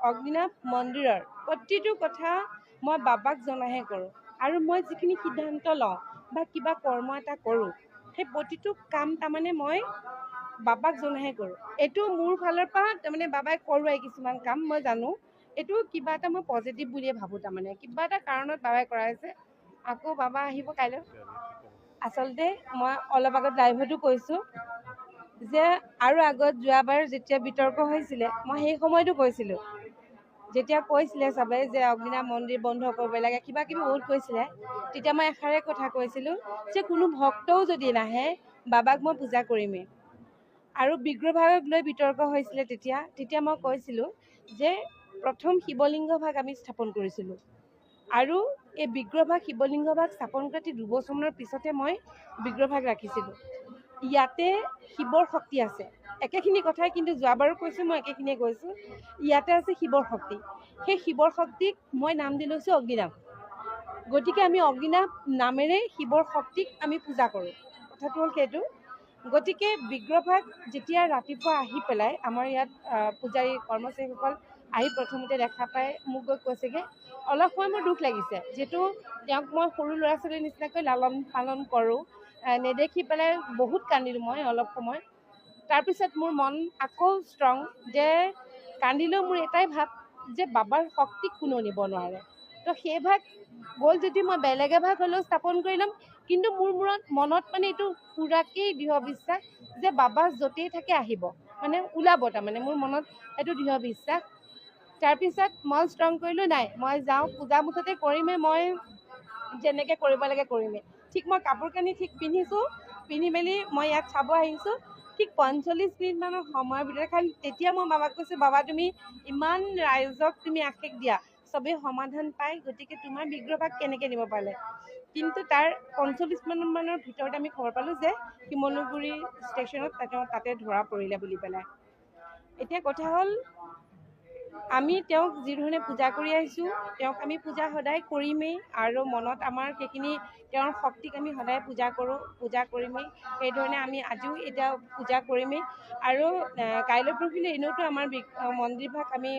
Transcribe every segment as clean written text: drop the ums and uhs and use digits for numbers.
অগ্নিনাভ মন্দিৰৰ প্ৰতিটো কথা মই বাবাক জনাহে কৰোঁ আৰু মই যিখিনি সিদ্ধান্ত লওঁ বা কিবা কৰ্ম এটা কৰোঁ সেই প্ৰতিটো কাম তাৰমানে মই বাবাক জনাহে কৰোঁ। এইটো মোৰ ফালৰ পৰা তাৰমানে বাবাই কৰোৱাই কিছুমান কাম মই জানো, এইটো কিবা এটা মই পজিটিভ বুলিয়ে ভাবোঁ। তাৰমানে কিবা এটা কাৰণত বাবাই কৰাইছে। আকৌ বাবা আহিব কাইলৈ। আচলতে মই অলপ আগত লাইভতো কৈছোঁ যে আৰু আগত যোৱাবাৰ যেতিয়া বিতৰ্ক হৈছিলে মই সেই সময়তো কৈছিলোঁ, যেতিয়া কৈছিলে চবে যে অগ্নিনাভ মন্দিৰ বন্ধ কৰিব লাগে কিবা কিবি বহুত কৈছিলে, তেতিয়া মই এষাৰে কথা কৈছিলোঁ যে কোনো ভক্তও যদি নাহে বাবাক মই পূজা কৰিমেই। আৰু বিগ্ৰহভাগক লৈ বিতৰ্ক হৈছিলে তেতিয়া মই কৈছিলোঁ যে প্ৰথম শিৱলিংগ ভাগ আমি স্থাপন কৰিছিলোঁ আৰু এই বিগ্ৰহভাগ শিৱলিংগভাগ স্থাপন কৰা 2বছৰমানৰ পিছতে মই বিগ্ৰহভাগ ৰাখিছিলোঁ। ইয়াতে শিৱৰ শক্তি আছে, একেখিনি কথাই কিন্তু যোৱাবাৰো কৈছোঁ, মই একেখিনিয়ে কৈছোঁ। ইয়াতে আছে শিৱৰ শক্তি, সেই শিৱৰ শক্তিক মই নাম দি লৈছোঁ অগ্নিনাভ। গতিকে আমি অগ্নিনাভ নামেৰে শিৱৰ শক্তিক আমি পূজা কৰোঁ। কথাটো হ'ল সেইটো। গতিকে বিগ্ৰহভাগ যেতিয়া ৰাতিপুৱা আহি পেলাই আমাৰ ইয়াত পূজাৰী কৰ্মচাৰীসকল আহি প্ৰথমতে দেখা পাই মোক গৈ কৈছেগৈ, অলপ সময় মোৰ দুখ লাগিছে, যিহেতু তেওঁক মই সৰু ল'ৰা ছোৱালীৰ নিচিনাকৈ লালন পালন কৰোঁ। নেদেখি পেলাই বহুত কান্দিলোঁ মই অলপ সময়। তাৰপিছত মোৰ মন আকৌ ষ্ট্ৰং, যে কান্দিলেও মোৰ এটাই ভাৱ যে বাবাৰ শক্তিক কোনেও নিব নোৱাৰে। তো সেই ভাগ গ'ল যদি মই বেলেগ এভাগ হ'লেও স্থাপন কৰি ল'ম, কিন্তু মোৰ মনত মানে এইটো পুৰাকেই দৃঢ় বিশ্বাস যে বাবা য'তেই থাকে আহিব, মানে ওলাব। তাৰমানে মোৰ মনত এইটো দৃঢ় বিশ্বাস। তাৰপিছত মই ষ্ট্ৰং কৰিলোঁ, নাই মই যাওঁ, পূজা মুঠতে কৰিমেই, মই যেনেকৈ কৰিব লাগে কৰিমেই। ঠিক মই কাপোৰ কানি ঠিক পিন্ধিছোঁ, পিন্ধি মেলি মই ইয়াত চাব আহিছোঁ। ঠিক 45 মিনিটমানৰ সময়ৰ ভিতৰত, কাৰণ তেতিয়া মই বাবাক কৈছোঁ, বাবা তুমি ইমান ৰাইজক তুমি আশীষ দিয়া, চবেই সমাধান পায়, গতিকে তোমাৰ বিগ্ৰহভাগ কেনেকৈ নিব পাৰিলে। কিন্তু তাৰ 45 মিনিটমানৰ ভিতৰত আমি খবৰ পালোঁ যে শিমলুগুৰি ষ্টেচনত তাতে ধৰা পৰিলে বুলি পেলাই। এতিয়া কথা হ'ল, আমি তেওঁক যিধৰণে পূজা কৰি আহিছোঁ, তেওঁক আমি পূজা সদায় কৰিমেই আৰু মনত আমাৰ সেইখিনি তেওঁৰ শক্তিক আমি সদায় পূজা কৰোঁ, পূজা কৰিমেই। সেইধৰণে আমি আজিও এতিয়া পূজা কৰিমেই। আৰু কাইলৈ পৰহিলৈ এনেওতো আমাৰ মন্দিৰভাগ আমি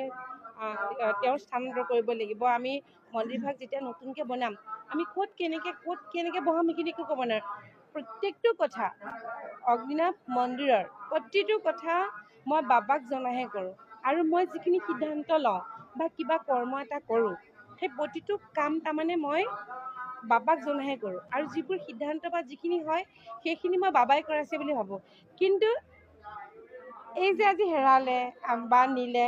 তেওঁৰ স্থানান্তৰ কৰিব লাগিব। আমি মন্দিৰভাগ যেতিয়া নতুনকৈ বনাম, আমি ক'ত কেনেকৈ বহাম সেইখিনি একো ক'ব নোৱাৰোঁ। প্ৰত্যেকটো কথা অগ্নিনাভ মন্দিৰৰ প্ৰতিটো কথা মই বাবাক জনাহে কৰোঁ আৰু মই যিখিনি সিদ্ধান্ত লওঁ বা কিবা কৰ্ম এটা কৰোঁ সেই প্ৰতিটো কাম তাৰমানে মই বাবাক জনাহে কৰোঁ। আৰু যিবোৰ সিদ্ধান্ত বা যিখিনি হয় সেইখিনি মই বাবাই কৰাইছে বুলি ভাবোঁ। কিন্তু এই যে আজি হেৰালে বা নিলে,